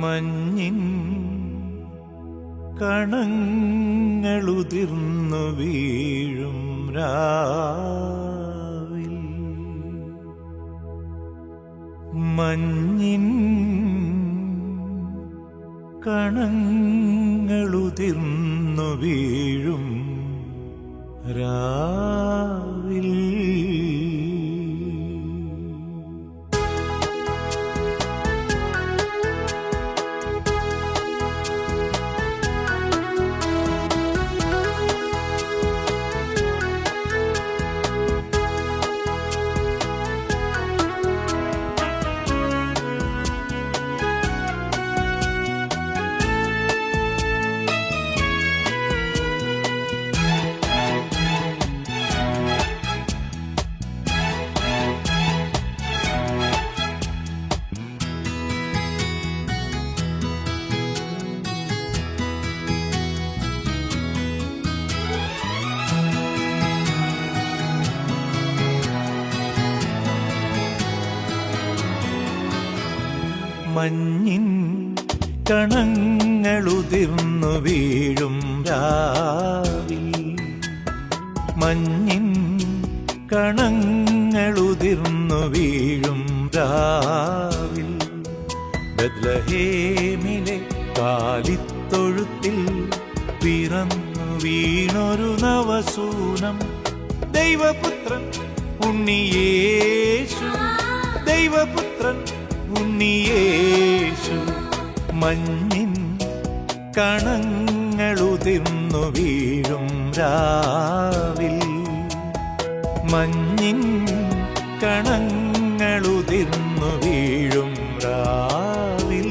മഞ്ഞിൻ കണങ്ങളുതിർന്നു വീഴും രാവിൽ, മഞ്ഞിൻ കണങ്ങളുതിർന്നു വീഴും രാവിൽ. മഞ്ഞിൻ കണങ്ങളുതിർന്നു വീഴും രാവിൽ, മഞ്ഞിൻ കണങ്ങളുതിർന്നു വീഴും രാവിൽ, ബത്ലഹേമിലെ കാലിത്തൊഴുത്തിൽ പിറന്നു വീണൊരു നവസൂനം, ദൈവപുത്രൻ ഉണ്ണിയേശു, ദൈവപുത്രൻ ഉണ്ണിയേശു. മഞ്ഞിൻ കണങ്ങളുതിർന്നു വീഴും രാവിൽ, മഞ്ഞിൻ കണങ്ങളുതിർന്നു വീഴും രാവിൽ.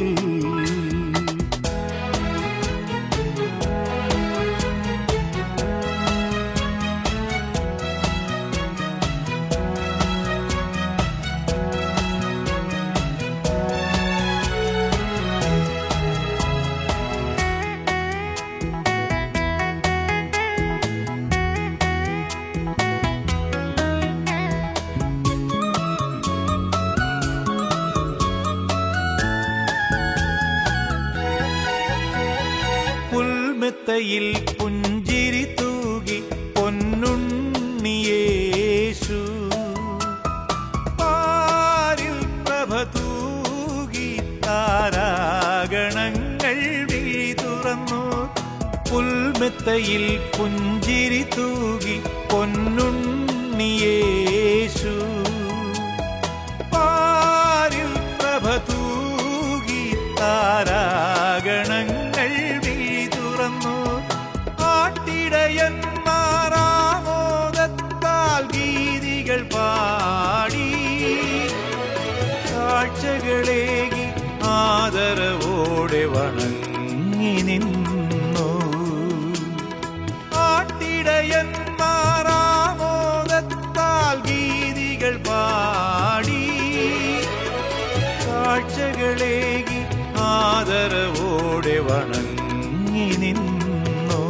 പുൽമെത്തയിൽ പുഞ്ചിരി തൂകി പൊന്നുണ്ണിയേശു, പാരിൽ പ്രഭ തൂകി താരാഗണങ്ങൾ വിഴി തുറന്നു. പുൽമെത്തയിൽ പുഞ്ചിരി തൂകി പൊന്നുണ്ണിയേശു, പാരിൽ പ്രഭ തൂകി താരാഗണങ്ങൾ ആട്ടിടയന്മാരാമോദത്താൽ ഗീതികൾ പാടി, കാഴ്ചകളേകി ആദരവോടെ വണങ്ങി നിന്നു. ആട്ടിടയന്മാരാമോദത്താൽ ഗീതികൾ പാടി, കാഴ്ചകളേകി ആദരവോടെ വണങ്ങി നിന്നു.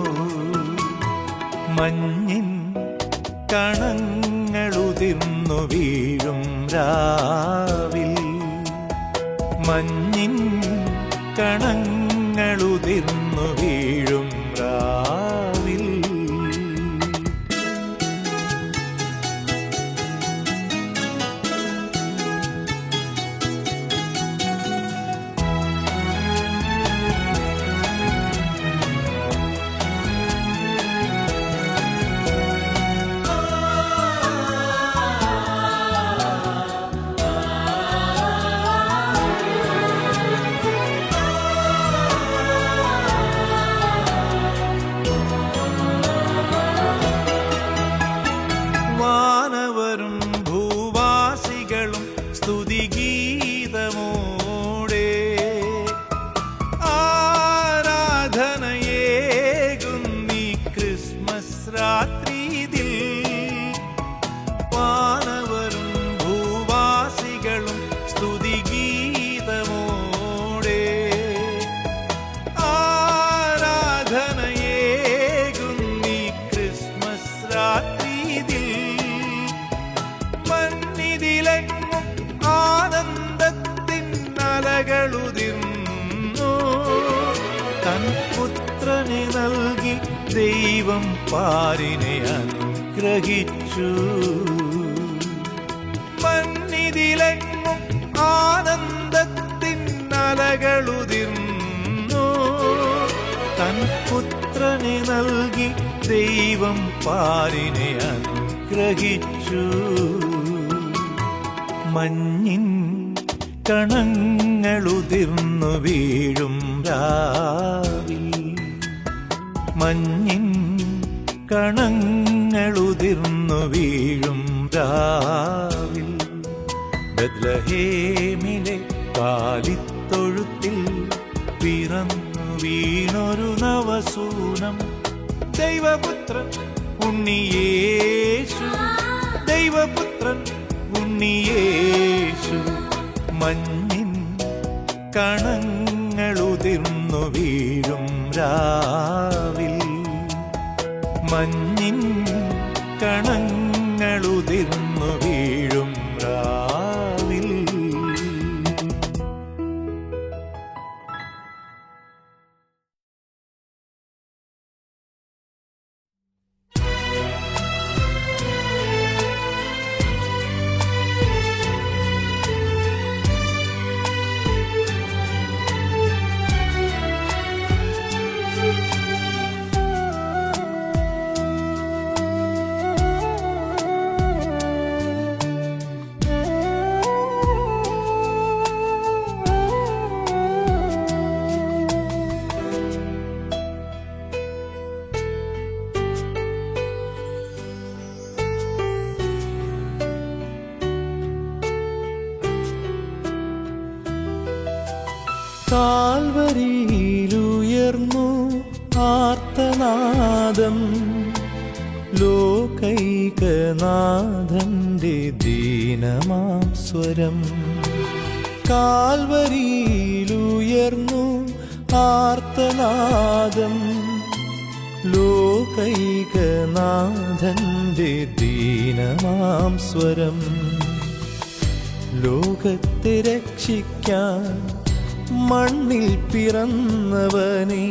മഞ്ഞിൻ കണങ്ങളുതിർന്നു വീഴും രാവിൽ, മഞ്ഞിൻ കണങ്ങളുതിർന്നു വീഴും രാവിൽ. വാനവരും ഭൂവാസികളും സ്തുതിഗീതമോടെ ആരാധനയേകുന്നീ ക്രിസ്മസ് രാത്രിയിൽ. വാനവരും ഭൂവാസികളും സ്തുതിഗീതമോടെ ആരാധനയേകുന്നീ ക്രിസ്മസ് രാത്രിയിൽ. മന്നിതിലെങ്ങും ആനന്ദത്തിൻ അലകളുതിർന്നു, പുത്രനെ നൽകി ദൈവം പാരിനെ അനുഗ്രഹിച്ചു. മന്നിതിലെങ്ങും ആനന്ദത്തിൻ അലകളുതിർന്നു. തൻ പുത്രനെ നൽകി ദൈവം പാരിനെ അനുഗ്രഹിച്ചു. മഞ്ഞിൻ കണങ്ങളുതിർന്നു വീഴും രാവിൽ, മഞ്ഞിൻ കണങ്ങളുതിർന്നു വീഴും രാവിൽ, ബത്ലഹേമിലെ കാലിത്തൊഴുത്തിൽ പിറന്നു വീണൊരു നവസൂനം. ദൈവപുത്രൻ ഉണ്ണിയേശു, ദൈവപുത്രൻ ഉണ്ണിയേശു. മഞ്ഞിൻ കണങ്ങളുതിർന്നു വീഴും രാവിൽ, മഞ്ഞിൻ കണങ്ങളുതിർന്നു വീഴും രാവിൽ. കാൽവരിയിലുയർന്നു ആർത്തനാദം, ലോകൈകനാഥന്റെ ദീനമാം സ്വരം. കാൽവരിയിലുയർന്നു ആർത്തനാദം, ലോകൈകനാഥന്റെ ദീനമാം സ്വരം. ലോകത്തെ രക്ഷിക്കാൻ മണ്ണിൽ പിറന്നവനെ,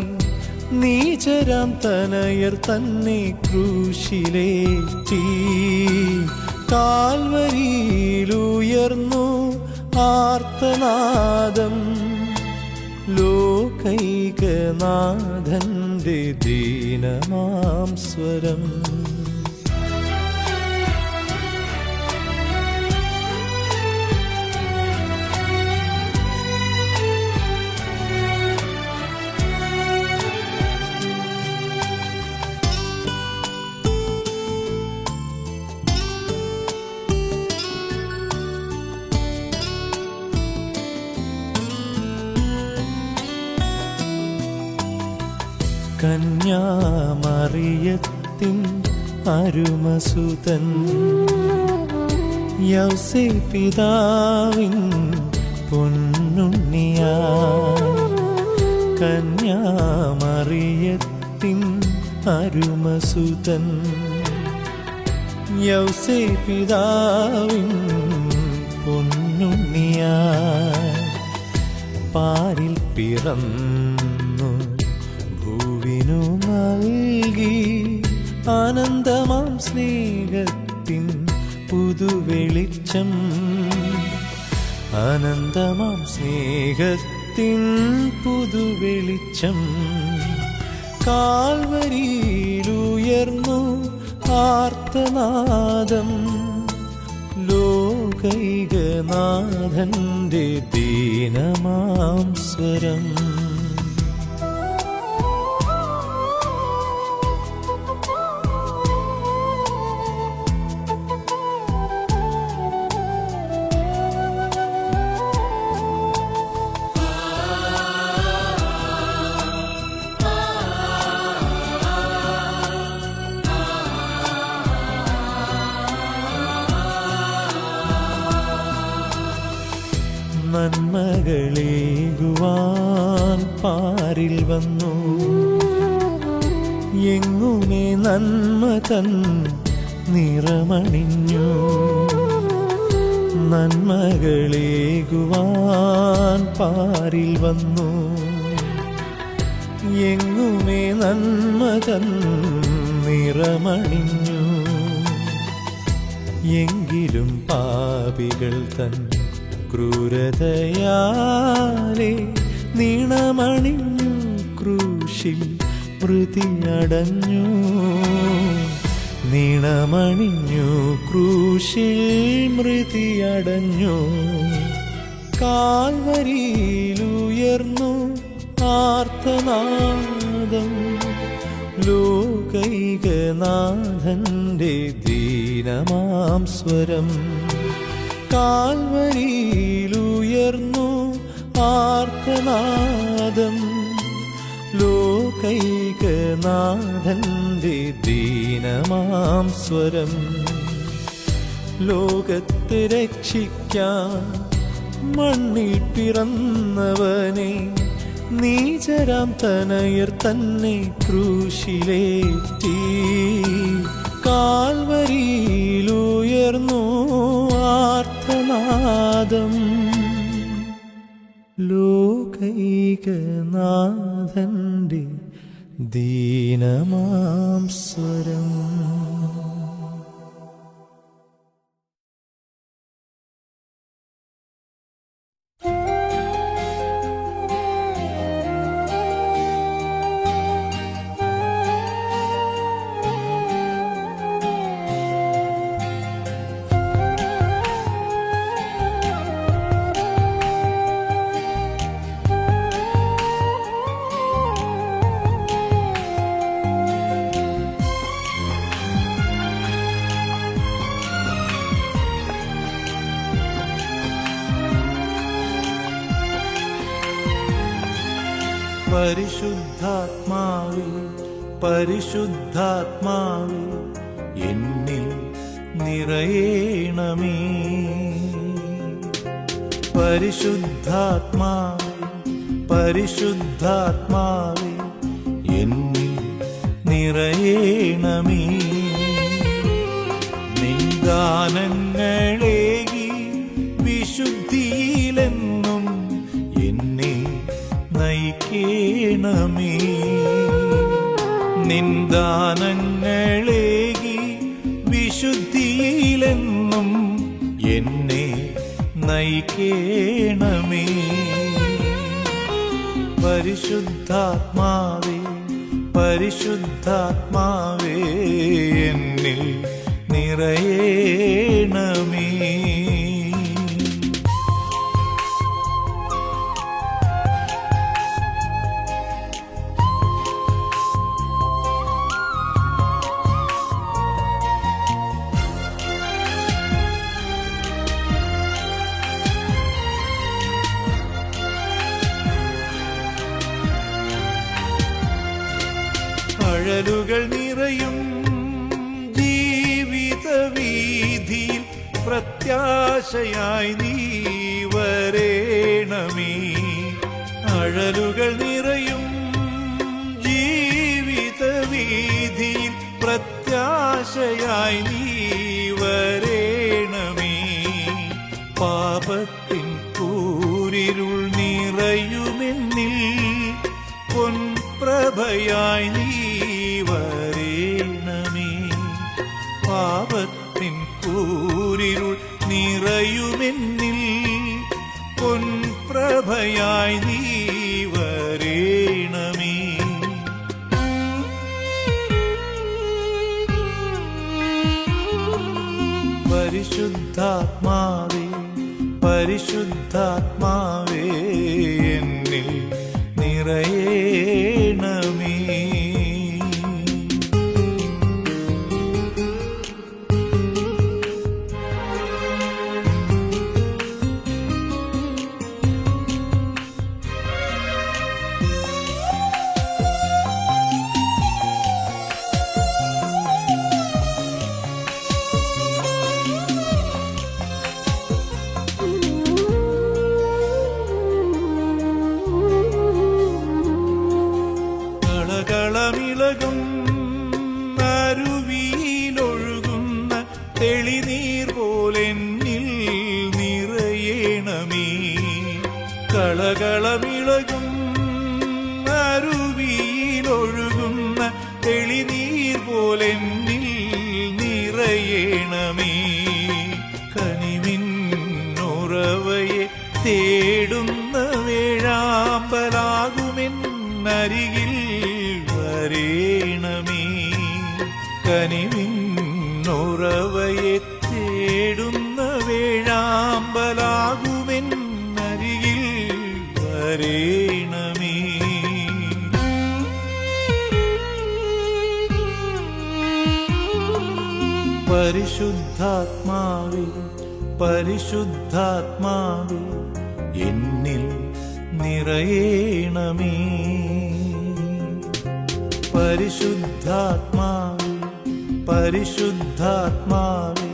നീചരാം തനയർ തന്നെ ക്രൂശിലേറ്റി. കാൽവരിയിലുയർന്നു ആർത്തനാദം, ലോകൈകനാഥന്റെ ദീനമാം സ്വരം. കന്യാമറിയത്തിൻ അരുമസുതൻ, യൗസേപ്പിതാവിൻ പൊന്നുണ്ണിയായി. കന്യാമറിയത്തിൻ അരുമസുതൻ, യൗസേപ്പിതാവിൻ പൊന്നുണ്ണിയായി. പാരിൽ പിറന്നു ഭൂവിനു നൽകി ആനന്ദമാം സ്നേഹത്തിൻ പുതുവെളിച്ചം. ആനന്ദമാം സ്നേഹത്തിൻ പുതുവെളിച്ചം. കാൽവരിയിലുയർന്നു ആർത്തനാദം, ലോകൈകനാഥന്റെ ദീനമാം സ്വരം. നന്മകളേകുവാൻ പാരിൽ വന്നു, എങ്ങുമേ നന്മ തൻ നിറമണിഞ്ഞു. നന്മകളേകുവാൻ പാരിൽ വന്നു, എങ്ങുമേ നന്മ തൻ നിറമണിഞ്ഞു. എങ്കിലും പാപികൾ തൻ ക്രൂരതയാലെ നീണമണിഞ്ഞു ക്രൂശിൽ മൃതിയടഞ്ഞു. നീണമണിഞ്ഞു ക്രൂശിൽ മൃതിയടഞ്ഞു. കാൽവരിയിലുയർന്നു ആർത്തനാദം ലോകൈകനാഥന്റെ ദീനമാം സ്വരം. കാൽവരിയിലുയർന്നു ആർത്തനാദം ലോകൈകനാഥന്റെ ദീനമാം സ്വരം. ലോകത്തെ രക്ഷിക്കാൻ മണ്ണിൽ പിറന്നവനെ നീചരാം തനയർ തന്നെ ക്രൂശിലേറ്റി. കാൽവരിയിലുയർന്നു ആർത്തനാദം ലോകൈകനാഥന്റെ ദീനമാം സ്വരം. പരിശുദ്ധാത്മാവേ പരിശുദ്ധാത്മാവേ എന്നിൽ നിറയേണമേ. പരിശുദ്ധാത്മാവേ പരിശുദ്ധാത്മാവേ എന്നിൽ നിറയേണമേ. നിന്ദാനങ്ങളേകി വിശുദ്ധിയിലെന്നും എന്നെ നയിക്കേണമേ. നിന്ദാനങ്ങളേകി വിശുദ്ധിയിലെന്നും എന്നെ നയിക്കേണമേ. പരിശുദ്ധാത്മാവേ പരിശുദ്ധാത്മാവേ എന്നിൽ നിറയേണമേ. അഴലുകൾ നിറയും ജീവിത വീതിയിൽ പ്രത്യാശയായി നീ വരേണമേ. അഴലുകൾ നിറയും ജീവിത വീതിയിൽ പ്രത്യാശയായി നീ വരേണമേ. പാപത്തിൻ കൂരിരുൾ നിറയുമെന്നിൽ പൊൻപ്രഭയായി നീ വരേണമേ. പാപത്തിൻ കൂരിരുൾ നിറയുമെന്നിൽ പൊൻപ്രഭയായി നീ വരേണമേ. പരിശുദ്ധാത്മാവേ പരിശുദ്ധാത്മാവേ എന്നിൽ നിറയേണമേ. കളകളമിളകും അരുവിയിലൊഴുകുന്ന തെളിനീർ പോലെന്നിൽ നിറയേണമേ. കളകളമിളകും കനിവിന്നരുവിയിലൊഴുകുന്ന തെളിനീർ പോലെന്നിൽ നിറയണമേ. കനിവിന്നുറവയെ തേടുന്ന വേഴാമ്പലാകുമെന്നരികിൽ വരേണമേ. കനിവിന്നുറവയെ തേടുന്ന വേഴാമ്പലാകുമെന്നരികിൽ വരേണമേ. പരിശുദ്ധാത്മാവേ പരിശുദ്ധാത്മാവേ എന്നിൽ നിറയേണമേ. പരിശുദ്ധാത്മാവേ പരിശുദ്ധാത്മാവേ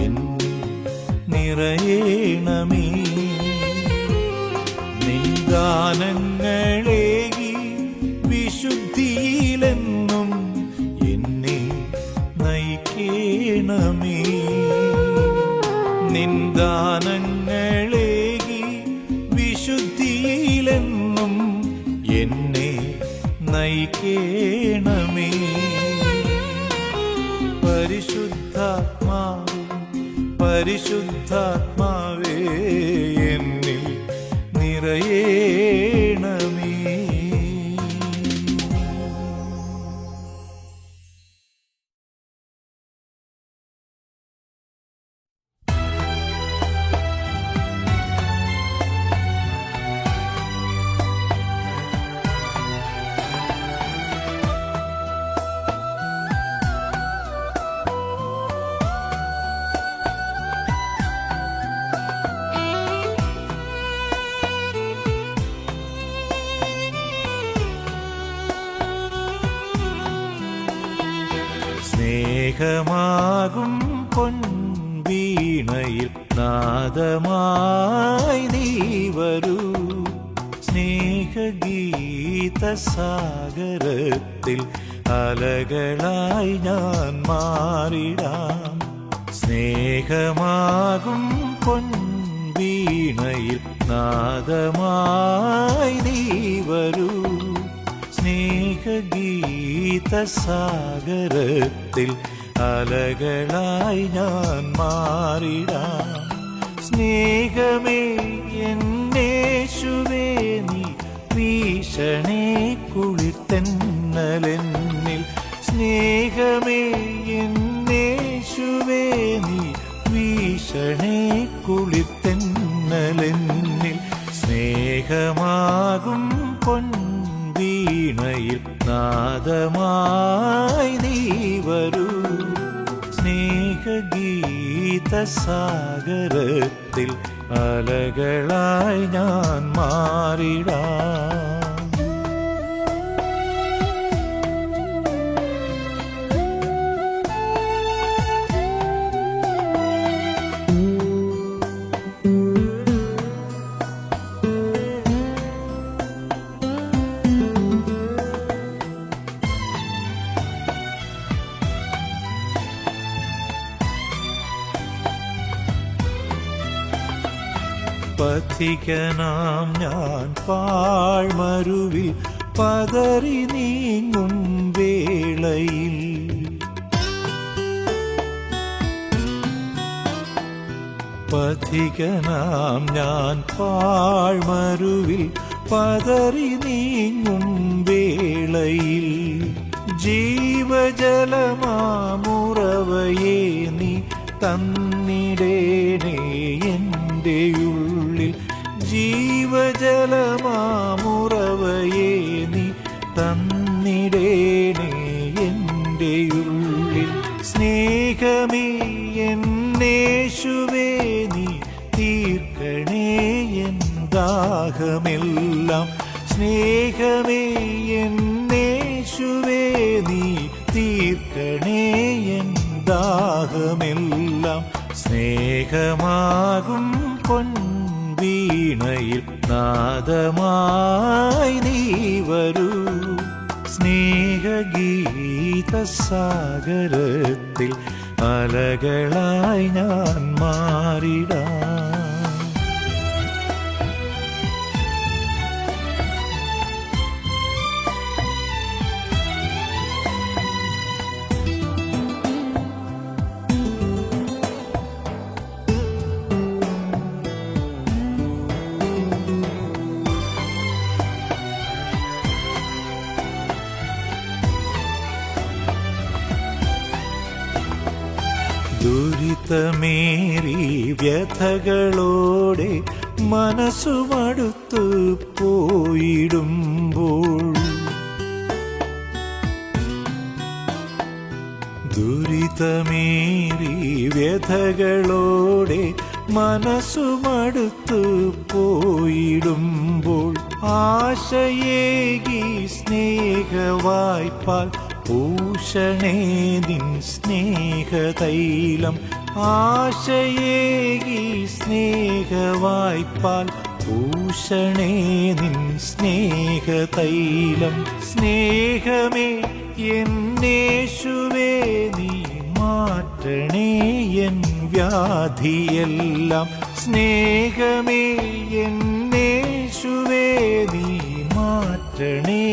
എന്നിൽ നിറയേണമേ. നിന്ദാനങ്ങളേകി വിശുദ്ധിയിലെന്നും എന്നെ നയിക്കേണമേ. നിന്ദാനങ്ങളേകി വിശുദ്ധിയിലെന്നും എന്നെ നയിക്കേണമേ. പരിശുദ്ധാത്മാവേ പരിശുദ്ധാത്മാവേ എന്നിൽ നിറയേണമേ. സ്നേഹമാകും പൊൻവീണയിൽ നാദമായി നീ വരൂ. സ്നേഹഗീതസാഗരത്തിൽ അലകളായി ഞാൻ മാറിടാം. സ്നേഹമാകും പൊൻവീണയിൽ നാദമായി നീ വരൂ. സ്നേഹഗീതസാഗരത്തിൽ അലകളായി ഞാൻ മാറിടാം. സ്നേഹമേ എന്നേശുവേ നീ വീശണേ കുളിർത്തെന്നലെന്നിൽ. സ്നേഹമേ എന്നേശുവേ നീ വീശണേ കുളിർത്തെന്നലെന്നിൽ. സ്നേഹമാകും പൊൻവീണയിൽ നാദമായി നീ വരൂ. സ്നേഹഗീതസാഗരത്തിൽ അലകളായി ഞാൻ മാറിടാം. പഥികനാം ഞാൻ പാഴ്മരുവിൽ പതറി നീങ്ങും വേളയിൽ പഥികനാം ഞാൻ പാഴ്മരുവിൽ പതറി നീങ്ങും വേളയിൽ ജീവജലമാമുറവയെ നീ തന്നിടേണേ എന്റെയുള്ളിൽ. ജീവജലമാമുറവയെ നീ തന്നിടേണേ എന്റെയുള്ളിൽ. സ്നേഹമേ എന്നേശുവേ നീ തീർക്കണേ എൻ ദാഹമെല്ലാം. സ്നേഹമേ എന്നേശുവേ നീ തീർക്കണേ എൻ ദാഹമെല്ലാം. സ്നേഹമാകും പൊൻവീണയിൽ നാദമായി നീ വരൂ. സ്നേഹഗീതസാഗരത്തിൽ അലകളായി ഞാൻ മാറിടാം. ദുരിതമേറി വ്യഥകളോടെ മനസ്സുമടുത്തു പോയിടുമ്പോൾ, ദുരിതമേറി വ്യഥകളോടെ മനസ്സുമടുത്തു പോയിടുമ്പോൾ, ആശയേകി സ്നേഹവായ്പാൽ പൂഷണേ നിൻ സ്നേഹതൈലം. ആശയേകി സ്നേഹവായ്പാൽ പൂഷണേ നിൻ സ്നേഹതൈലം. സ്നേഹമേ എന്നേശുവേ നീ മാറ്റണേ എൻ വ്യാധിയെല്ലാം. സ്നേഹമേ എന്നേശുവേ നീ മാറ്റണേ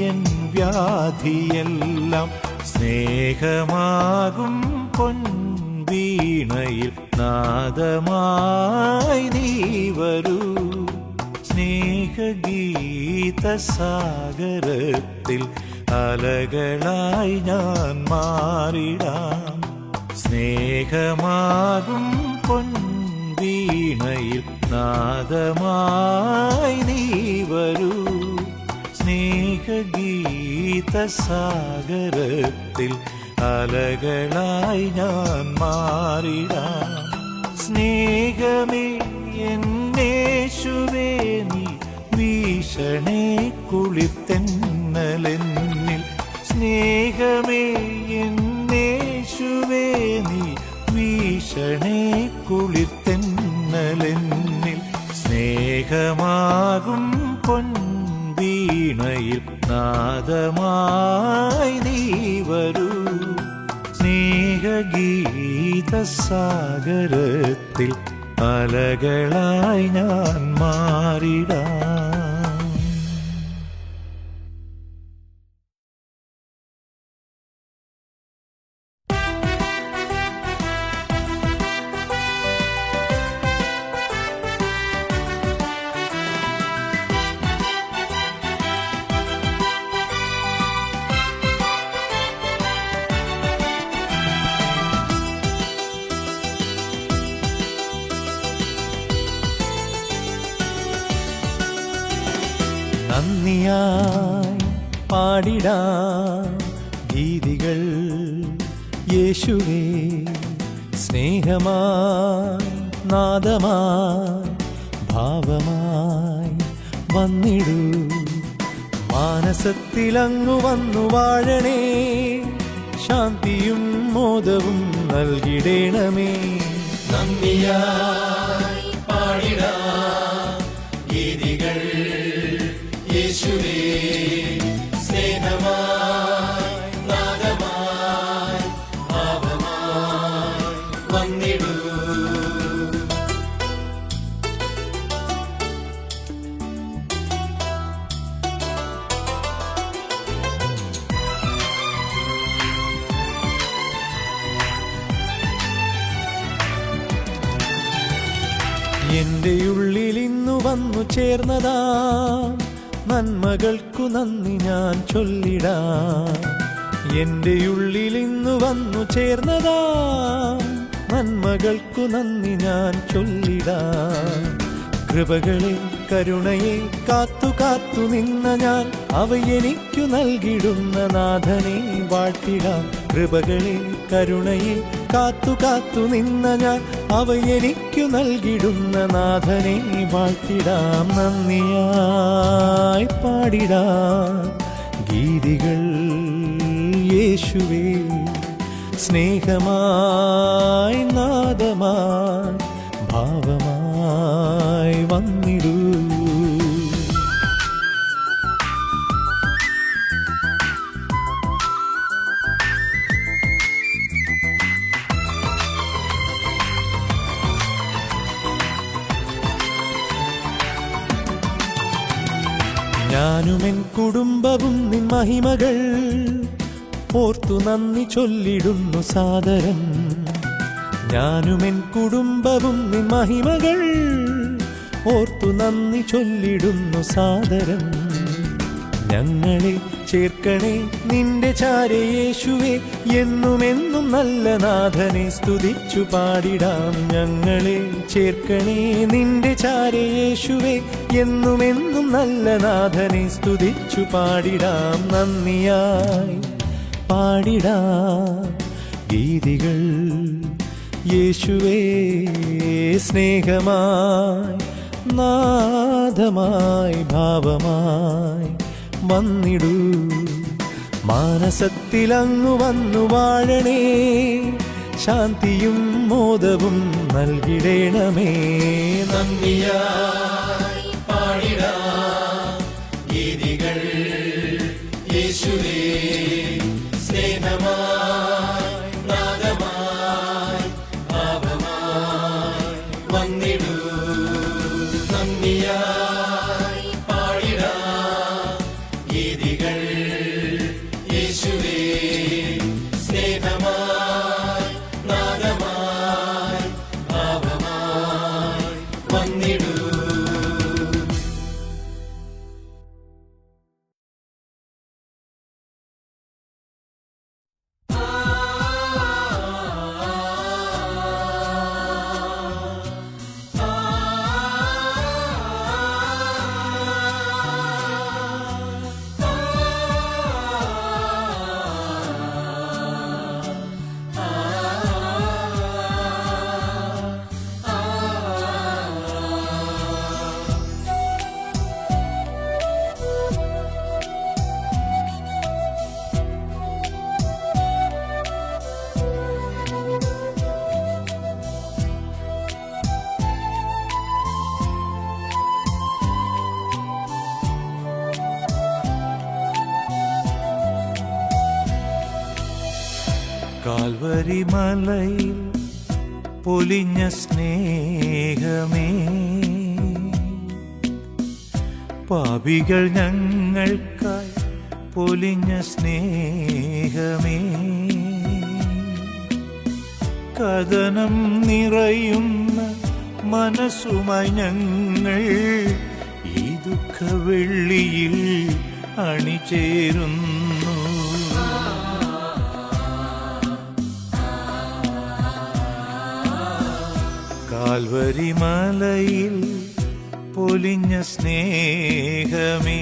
എൻ വ്യാധിയെല്ലാം. സ്നേഹമാകും പൊൻവീണയിൽ നാദമായി നീ വരൂ. സ്നേഹഗീതസാഗരത്തിൽ അലകളായി ഞാൻ മാറിടാം. സ്നേഹമാകും പൊൻവീണയിൽ നാദമായി നീ വരൂ. സ്നേഹഗീതസാഗരത്തിൽ അലകളായി ഞാൻ മാറിടാം. സ്നേഹമേ എന്നേശുവേ നീ വീശണേ കുളിർത്തെന്നലെന്നിൽ. സ്നേഹമേ എന്നേശുവേ നീ വീശണേ കുളിർത്തെന്നലെന്നിൽ. സ്നേഹമാകും പൊൻവീണയിൽ നാദമായി നീ വരൂ. സ്നേഹഗീതസാഗരത്തിൽ അലകളായി ഞാൻ മാറിടാം. നന്ദിയായി പാടിടാം ഗീതികൾ യേശുവേ. സ്നേഹമായി നാദമായി ഭാവമായി വന്നിടൂ. മാനസത്തിലങ്ങു വന്നു വാഴണേ. ശാന്തിയും മോദവും നൽകിടേണമേ. നന്ദിയായി പാടിടാം ഗീതികൾ യേശുവേ. സ്നേഹമായി നാദമായി ഭാവമായി വന്നിടൂ. എന്റെ ഉള്ളിൽ ഇന്നു വന്നു ചേർന്നതാ നന്മകൾക്കു നന്ദി ഞാൻ ചൊല്ലിടാം. എന്റെ ഉള്ളിൽ ഇന്നു വന്നു ചേർന്നതാ നന്മകൾക്കു നന്ദി ഞാൻ ചൊല്ലിടാം. കൃപകളെ കരുണയെ കാത്തു കാത്തു നിന്ന ഞാൻ അവയെനിക്കു നൽകിടുന്ന നാഥനെ വാഴ്ത്തിടാം. കൃപകളെ കരുണയെ കാത്തു കാത്തു നിന്ന ഞാൻ അവയെനിക്കു നൽകിടുന്ന നാഥനെ വാഴ്ത്തിടാം. നന്ദിയായി പാടിടാം ഗീതികൾ യേശുവേ. സ്നേഹമായി നാദമായി ഭാവമായി വന്നിടൂ. ഞാനുമെൻ കുടുംബവും നിൻ മഹിമകൾ ഓർത്തു നന്ദി ചൊല്ലിടുന്നു സാദരം. ഞാനുമെൻ കുടുംബവും നിൻ മഹിമകൾ ഓർത്തു നന്ദി ചൊല്ലിടുന്നു സാദരം. ഞങ്ങളെ ചേർക്കണേ നിന്റെ ചാരെ യേശുവേ. എന്നുമെന്നും നല്ല നാഥനെ സ്തുതിച്ചു പാടിടാം. ഞങ്ങളെ ചേർക്കണേ നിന്റെ ചാരെ യേശുവേ. എന്നുമെന്നും നല്ല നാഥനെ സ്തുതിച്ചു പാടിടാം. നന്ദിയായി പാടിടാം ഗീതികൾ യേശുവേ. സ്നേഹമായി നാദമായി ഭാവമായി വന്നിടൂ. മാനസത്തിലങ്ങു വന്നു വാഴണേ. ശാന്തിയും മോദവും നൽകിടേണമേ. നന്ദിയായി പാടിടാം ഗീതികൾ യേശുവേ. സ്നേഹമായി നാദമായി ഭാവമായി വന്നിടൂ. നന്ദിയായി പാടിടാം ഗീതികൾ യേശുവേ. സ്നേഹമായി നാദമായി ഭാവമായി വന്നിടൂ. കാൽവരി മലയിൽ പൊലിഞ്ഞ സ്നേഹമേ. പാപികൾ ഞങ്ങൾക്കായി പൊലിഞ്ഞ സ്നേഹമേ. കഥനം നിറയുന്ന മനസ്സുമായി ഞങ്ങൾ ഈ ദുഃഖവെള്ളിയിൽ അണിചേരുന്നു. കാൽവരി മലയിൽ പൊലിഞ്ഞ സ്നേഹമേ.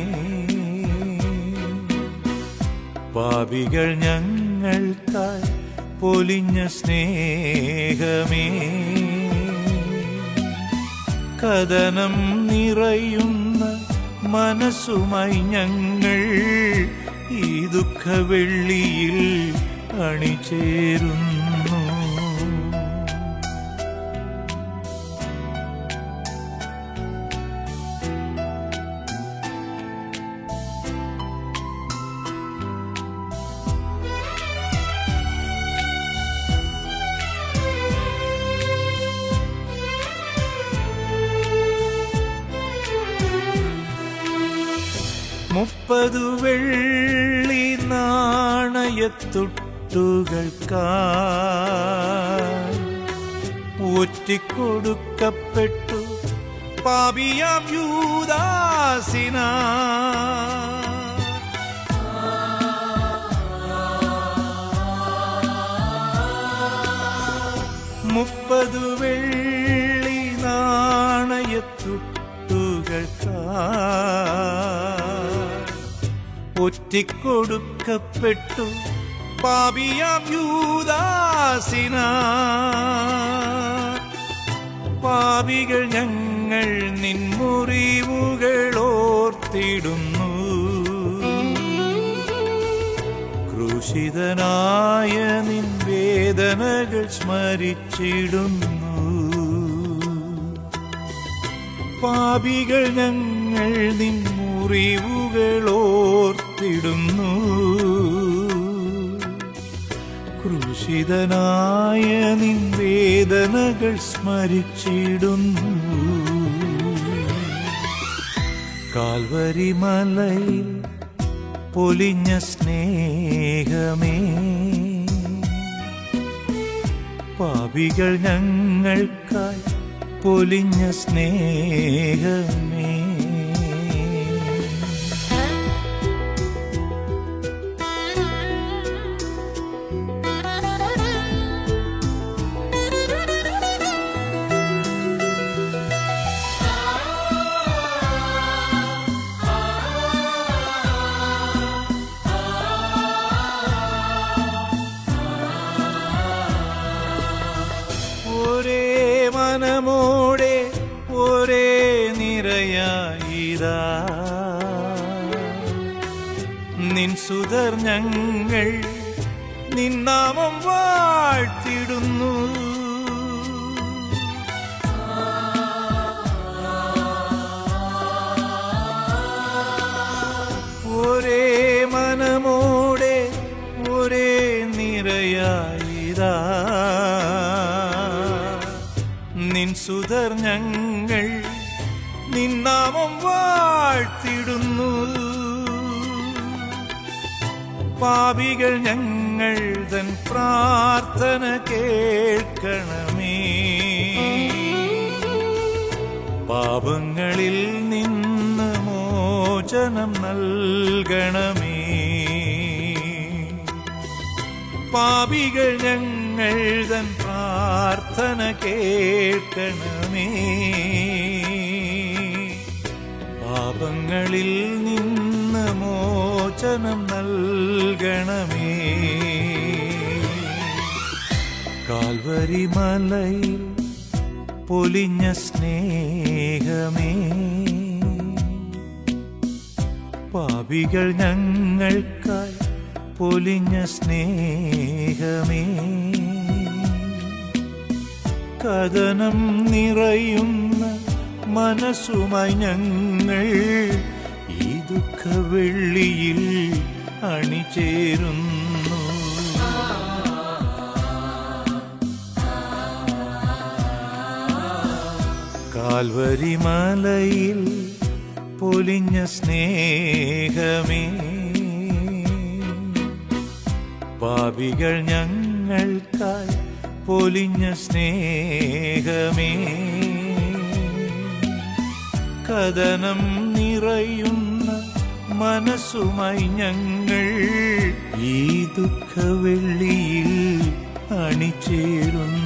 പാപികൾ ഞങ്ങൾക്കായി പൊലിഞ്ഞ സ്നേഹമേ. കഥനം നിറയുന്ന മനസ്സുമായി ഞങ്ങൾ ഈ ദുഃഖവെള്ളിയിൽ അണിചേരുന്നു. മുപ്പതു വെള്ളി നാണയത്തുട്ടുകൾക്കായി ഒറ്റിക്കൊടുക്കപ്പെട്ടു പാപിയാം യൂദാസിനാ. മുപ്പതു വെള്ളി നാണയത്തുട്ടുകൾക്കായി ഒറ്റിക്കൊടുക്കപ്പെട്ടു പാപിയാം യൂദാസിനാ. പാപികൾ ഞങ്ങൾ നിൻ മുറിവുകൾ ഓർത്തിടുന്നു. ക്രൂശിതനായ നിൻ വേദനകൾ സ്മരിച്ചിടുന്നു. പാപികൾ ഞങ്ങൾ നിൻ മുറിവുകൾ ഓർത്തിടുന്നു. ക്രൂശിതനായ നിൻ വേദനകൾ സ്മരിച്ചിടുന്നു. കാൽവരി മലയിൽ പൊലിഞ്ഞ സ്നേഹമേ. പാപികൾ ഞങ്ങൾക്കായി പൊലിഞ്ഞ സ്നേഹമേ. നിരയായിതാ നിൻ സുതർ ഞങ്ങൾ നിൻ നാമം വാഴ്ത്തിടുന്നു. ഒരേ മനമോടെ ഒരേ നിരയായിതാ നിൻ സുതർ ഞങ്ങൾ നിൻ നാമം വാഴ്ത്തിടുന്നു. പാപികൾ ഞങ്ങൾ തൻ പ്രാർത്ഥന കേൾക്കണമേ. പാപങ്ങളിൽ നിന്ന് മോചനം നൽകണമേ. പാപികൾ ഞങ്ങൾ തൻ പ്രാർത്ഥന കേൾക്കണമേ. പാപങ്ങളിൽ നിന്ന് മോചനം നൽകണമേ. കാൽവരി മലയിൽ പൊലിഞ്ഞ സ്നേഹമേ, പാപികൾ ഞങ്ങൾക്കായി പൊലിഞ്ഞ സ്നേഹമേ, കഥനം നിറയുന്ന മനസ്സുമായി ഞങ്ങൾ ഈ ദുഃഖവെള്ളിയിൽ അണിചേരുന്നു. കാൽവരി മലയിൽ പൊലിഞ്ഞ സ്നേഹമേ, പാപികൾ ഞങ്ങൾക്കായി പൊലിഞ്ഞ സ്നേഹമേ, കഥനം നിറയുന്ന മനസ്സുമായി ഞങ്ങൾ ഈ ദുഃഖവെള്ളിയിൽ അണിചേരുന്നു.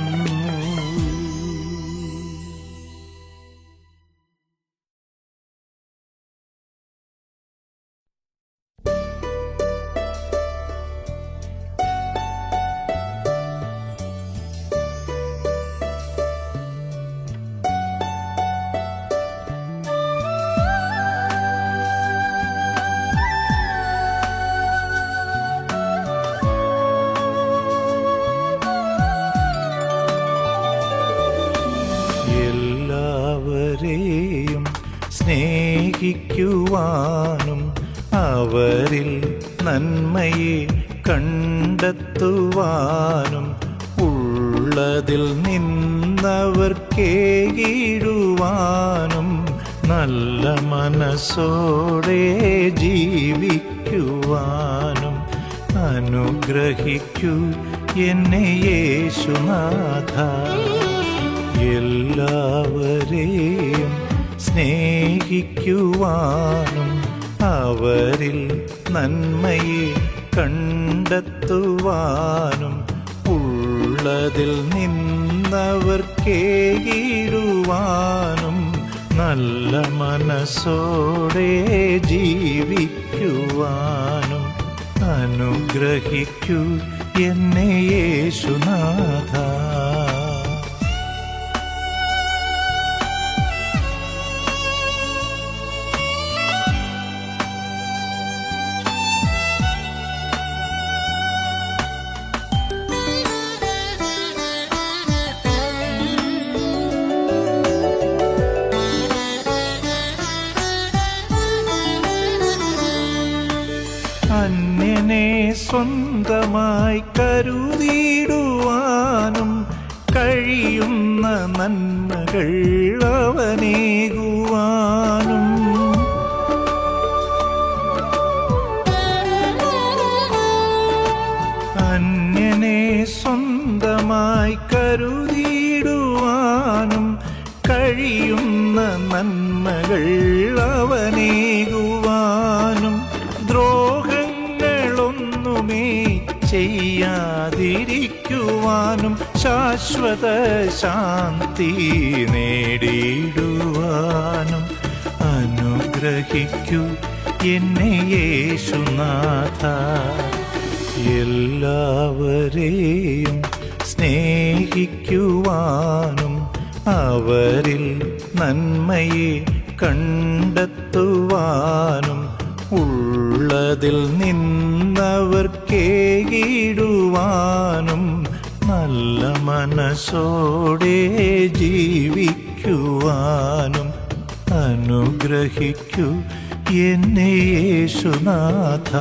എല്ലാവരെയും സ്നേഹിക്കുവാനും അവരിൽ നന്മയെ കണ്ടെത്തുവാനും ഉള്ളതിൽ നിന്നവർക്കേകിടുവാനും നല്ല മനസ്സോടെ ജീവിക്കുവാനും അനുഗ്രഹിക്കൂ എന്നെ യേശുനാഥ. എല്ലാവരെയും സ്നേഹിക്കുവാനും അവരിൽ നന്മയെ കണ്ടെത്തുവാനും ഉള്ളതിൽ നിന്നവർക്കേകിടുവാനും നല്ല മനസ്സോടെ ജീവിക്കുവാനും അനുഗ്രഹിക്കൂ എന്നെ യേശുനാഥ. അന്യനെ സ്വന്തമായി കരുതിടുവാനും കഴിയുന്ന നന്മകൾ അവനേകുവാനും അന്യനെ സ്വന്തമായി കരുതിടുവാനും കഴിയുന്ന നന്മകൾ അവനേകുവാനും ദ്രോഹങ്ങളൊന്നുമേ ചെയ്യാതിരിക്കുവാനും ശാശ്വത ശാന്തി നേടിയിടുവാനും അനുഗ്രഹിക്കൂ എന്നെ യേശുനാഥ. എല്ലാവരെയും സ്നേഹിക്കുവാനും അവരിൽ നന്മയെ കണ്ടെത്തുവാനും ഉള്ളതിൽ നിന്നവർക്കേകിടുവാനും നല്ല മനസ്സോടെ ജീവിക്കുവാനും അനുഗ്രഹിക്കൂ എന്നെ യേശുനാഥ.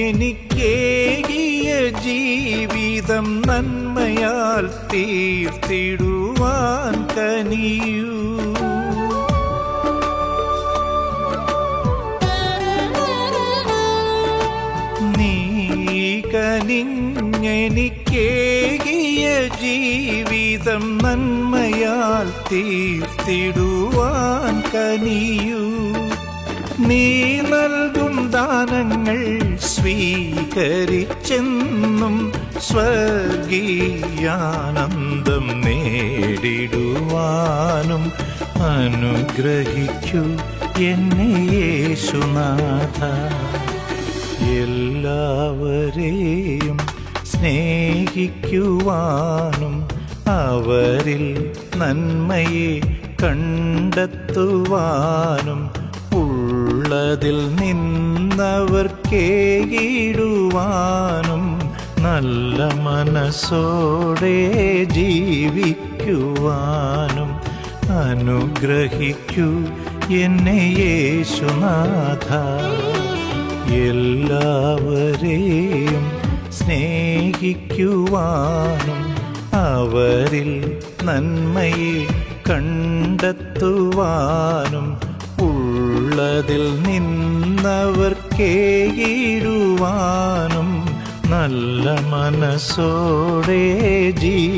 എനിക്കേകിയ ജീവിതം നന്മയാൽ തീർത്തിടുവാൻ കനിയൂ. നീ കനിഞ്ഞെനിക്കേകിയ ജീവിതം നന്മയാൽ തീർത്തിടുവാൻ കനിയൂ. നീ നൽകും ദാനങ്ങൾ സ്വീകരിച്ചെന്നും സ്വർഗീയാനന്ദം നേടിടുവാനും അനുഗ്രഹിക്കൂ എന്നെ യേശുനാഥ. എല്ലാവരെയും സ്നേഹിക്കുവാനും അവരിൽ നന്മയെ കണ്ടെത്തുവാനും ഉള്ളതിൽ നിന്നവർക്കേകിടുവാനും നല്ല മനസ്സോടെ ജീവിക്കുവാനും അനുഗ്രഹിക്കൂ എന്നെ യേശുനാഥ. എല്ലാവരെയും സ്നേഹിക്കുവാനും അവരിൽ നന്മയെ കണ്ടെത്തുവാനും ഉള്ളതിൽ നിന്നവർക്കേകിടുവാനും നല്ല മനസ്സോടെ ജീവിക്കുവാനും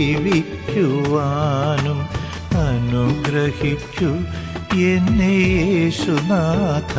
അനുഗ്രഹിക്കൂ എന്നെ യേശുനാഥ.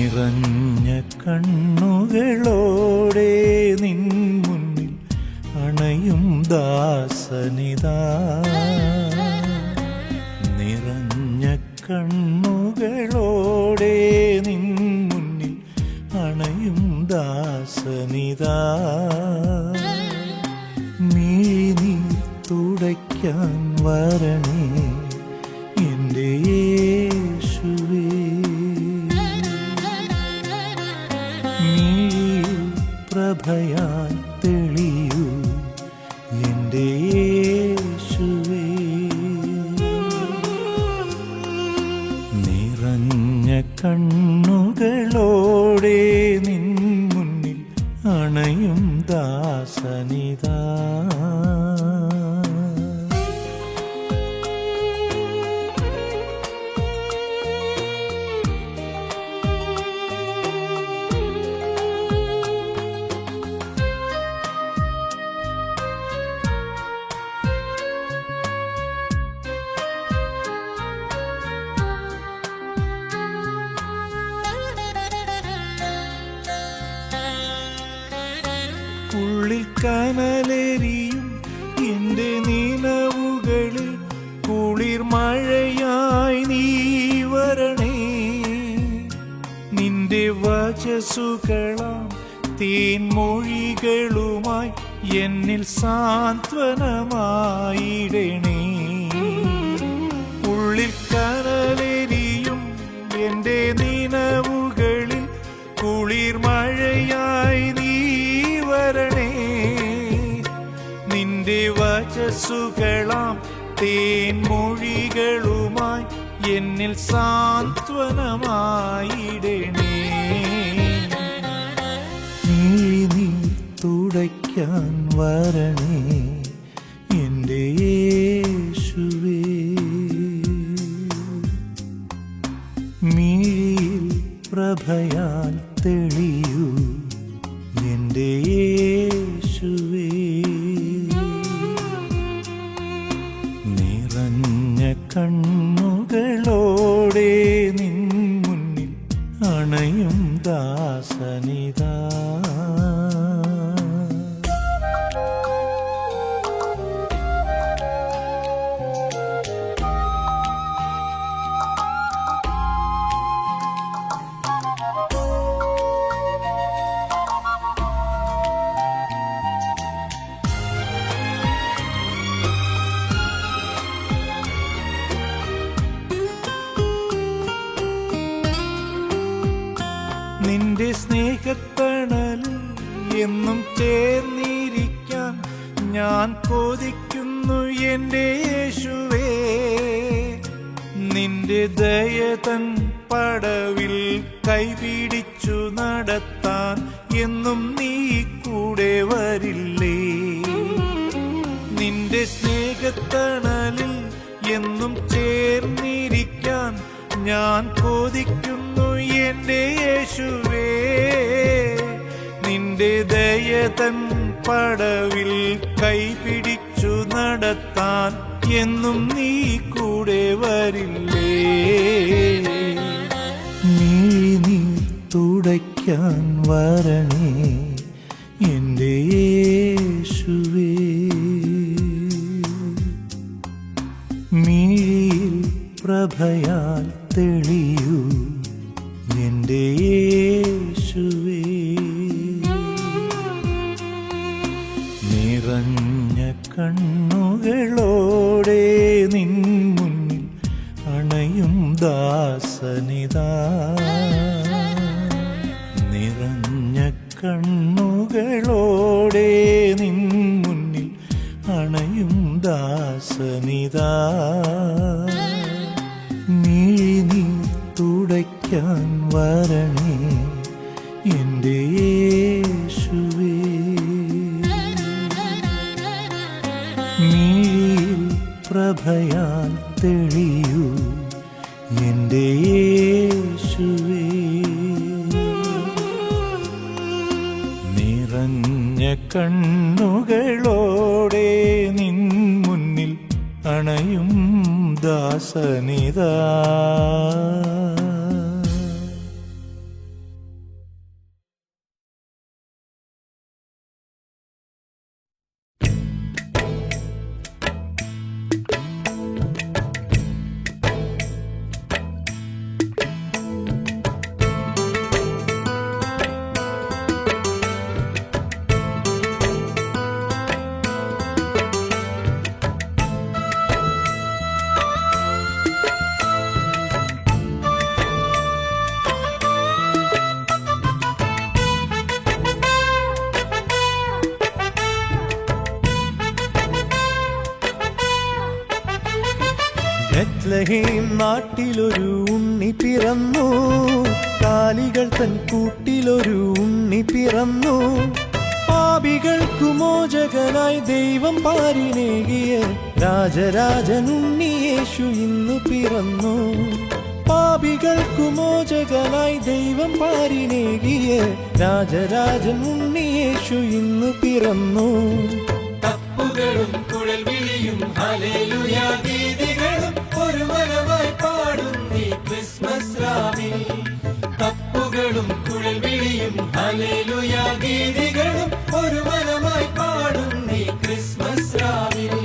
നിറഞ്ഞ കണ്ണുകളോടെ നിൻ മുന്നിൽ അണയും ദാസനിതാ. നിറഞ്ഞ കണ്ണുകളോടെ നിൻ മുന്നിൽ അണയും ദാസനിതാ. മിഴിനീർ തുടയ്ക്കാൻ വരണേ എൻ്റെ യേശുവേ. പ്രഭയാൽ തെളിയൂ എൻ്റെ യേശുവേ. നിറഞ്ഞ കണ്ണുകളോടെ നിൻ മുന്നിൽ അണയും ദാസനിതാ. ഉള്ളിൽ കനലെരിയും എൻ്റെ നിലവുകളിൽ കുളിർ മഴയായി നീ വരണേ. നിന്റെ വചസ്സുകളാം തേൻമൊഴികളുമായി എന്നിൽ സാന്ത്വനമായിടണേ. ഉള്ളിൽ കനലെരിയും എൻ്റെ നിലവുകളിൽ കുളിർ മഴയായി നീ വരണേ. മനസ്സുകളാം തേൻമൊഴികളുമായി എന്നിൽ സാന്ത്വനമായിടണേ. നീ തുടയ്ക്കാൻ വരണേ എൻ്റെ യേശുവേ. മിഴിയിൽ പ്രഭയാൽ തെളിയൂ എൻ്റെ യേശുവേ. നിറഞ്ഞ കണ്ണുകളോടെ നിൻ മുന്നിൽ അണയും ദാസനിതാ. നിന്റെ സ്നേഹത്തണലിൽ എന്നും ചേർന്നിരിക്കാൻ ഞാൻ കൊതിക്കുന്നു എൻ്റെ യേശുവേ. നിന്റെ ദയതൻ പടവിൽ കൈപിടിച്ചു നടത്താൻ എന്നും നീ കൂടെ വരില്ലേ. നിന്റെ സ്നേഹത്തണലിൽ എന്നും ചേർന്നിരിക്കാൻ ഞാൻ കൊതിക്കുന്നു എൻ്റെ യേശുവേ. നിന്റെ ദയതൻ പടവിൽ കൈപിടിച്ചു നടത്താൻ എന്നും നീ കൂടെ വരില്ലേ. നീ തുടയ്ക്കാൻ വരണേ എൻ്റെ യേശുവേ. മിഴിയിൽ പ്രഭയാൽ തെളിയൂ എൻ്റെ യേശുവേ. നിറഞ്ഞ കണ്ണുകളോടെ നിൻ മുന്നിൽ അണയും ദാസനിതാ. നിറഞ്ഞ കണ്ണുകളോടെ നിൻ മുന്നിൽ അണയും ദാസനിതാ. നീ തുടയ്ക്കാൻ വരണേ എൻ്റെ യേശുവേ. മിഴിയിൽ പ്രഭയാൽ തെളിയൂ എൻ്റെ യേശുവേ. നിറഞ്ഞ കണ്ണുകളോടെ നിൻ മുന്നിൽ അണയും ദാസനിതാ. ബെത്ലഹേം നാട്ടിലൊരു ഉണ്ണി പിറന്നു, കാലികൾ തൻ കൂട്ടിലൊരു ഉണ്ണി പിറന്നു. പാപികൾക്കു മോചകനായി ദൈവം പാരിനേകിയ രാജരാജൻ ഉണ്ണി യേശു ഇന്നു പിറന്നു. പാപികൾക്കു മോചകനായി ദൈവം പാരിനേകിയ രാജരാജൻ ഉണ്ണി യേശു ഇന്നു പിറന്നു. തപ്പുകളും കുഴൽ വിളിയും ഹല്ലേലൂയ ഗീതികളും ഒരു മനമായി പാടുന്നീ ക്രിസ്മസ് രാവിൽ. തപ്പുകളും കുഴൽ വിളിയും ഹല്ലേലൂയ ഗീതികളും ഒരു മനമായി പാടുന്നീ ക്രിസ്മസ് രാവിൽ.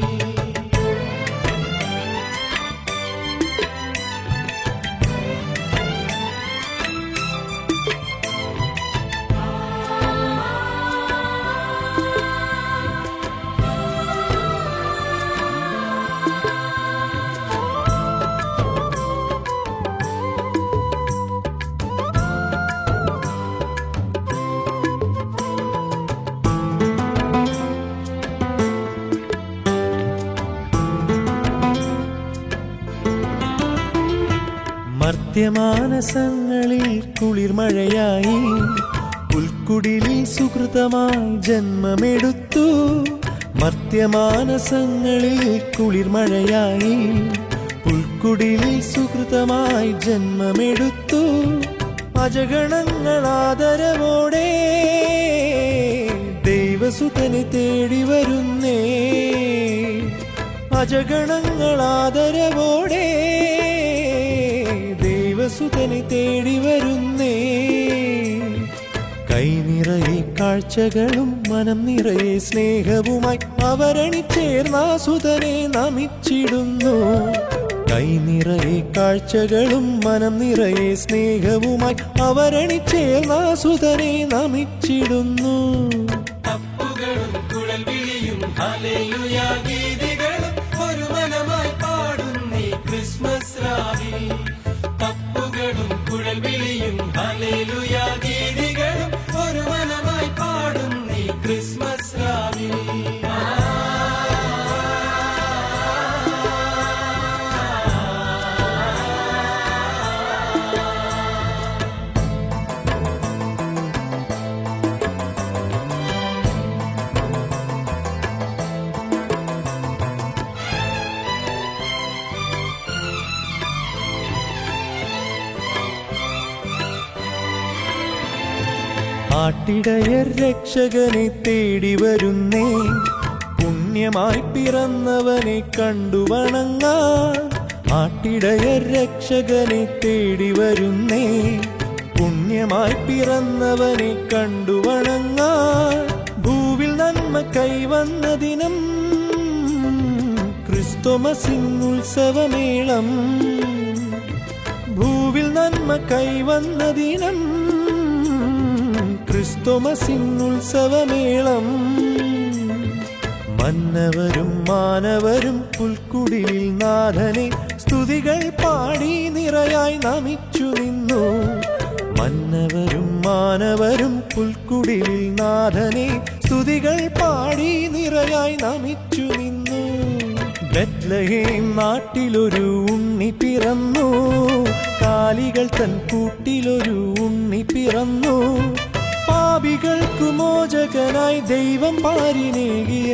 മർത്യമാനസങ്ങളിൽ കുളിർമഴയായി പുൽക്കുടിലിൽ സുഹൃതമായി ജന്മമെടുത്തു. മർത്യമാനസങ്ങളിൽ കുളിർമഴയായി പുൽക്കുടിലിൽ സുഹൃതമായി ജന്മമെടുത്തു. അജഗണങ്ങളാദരവോടെ ദൈവസുതനെ തേടി വരുന്നേ. അജഗണങ്ങളാദരവോടെ ദൈവസുതനെ തേടി വരുന്നേ. കൈ നിറയെ കാഴ്ചകളും മനം നിറയെ സ്നേഹവുമായി അവരണിച്ചേർന്ന സുതനെ നമിച്ചിടുന്നു. കൈ നിറയെ കാഴ്ചകളും മനം നിറയെ സ്നേഹവുമായി അവരണിച്ചേർന്ന സുതനെ നമിച്ചിടുന്നു. തപ്പുകളും കുഴൽവിളിയും ഹല്ലേലൂയ ഗീതികളും ഒരു മനമായി പാടുന്നീ ക്രിസ്മസ് രാവിൽ. തപ്പുകളും കുഴൽവിളിയും ഹല്ലേലൂയ ഗീതികളും ഒരു മനമായി പാടുന്നീ ക്രിസ്മസ് രാവിൽ. ആട്ടിടയർ രക്ഷകനെ തേടി വരുന്നേ. പുണ്യമായി പിറന്നവനെ കണ്ടു വണങ്ങാൻ. ആട്ടിടയർ രക്ഷകനെ തേടി വരുന്നേ. പുണ്യമായി പിറന്നവനെ കണ്ടു വണങ്ങാൻ. ഭൂവിൽ നന്മ കൈവന്ന ദിനം ക്രിസ്തുമസിനുത്സവമേളം. ഭൂവിൽ നന്മ കൈവന്ന ദിനം ക്രിസ്തുമസിനുത്സവമേളം. മന്നവരും മാനവരും പുൽക്കുടിലിൽ നാഥനെ സ്തുതികൾ പാടി നിറയായി നമിച്ചു നിന്നു. മന്നവരും മാനവരും പുൽക്കുടിലിൽ നാഥനെ സ്തുതികൾ പാടി നിറയായി നമിച്ചു നിന്നു. ബെത്ലഹേം നാട്ടിലൊരു ഉണ്ണി പിറന്നു. കാലികൾ തൻ കൂട്ടിലൊരു ഉണ്ണി പിറന്നു. പാപികൾക്കു മോചകനായി ദൈവം പാരിനേകിയ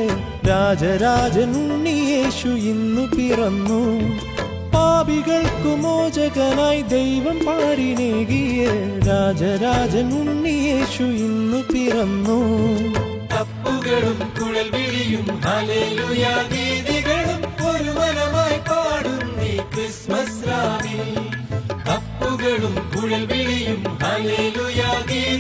രാജരാജൻ ഉണ്ണി യേശു ഇന്നു പിറന്നു. പാപികൾക്കു മോചകനായി ദൈവം പാരിനേകിയ രാജരാജൻ ഉണ്ണി യേശു ഇന്നു പിറന്നു. തപ്പുകളും കുഴൽവിളിയും ഹല്ലേലൂയ ഗീതികളും ഒരു മനമായി പാടുന്നീ ക്രിസ്മസ് രാവിൽ. തപ്പുകളും കുഴൽവിളിയും ഹല്ലേലൂയ ഗീതികളും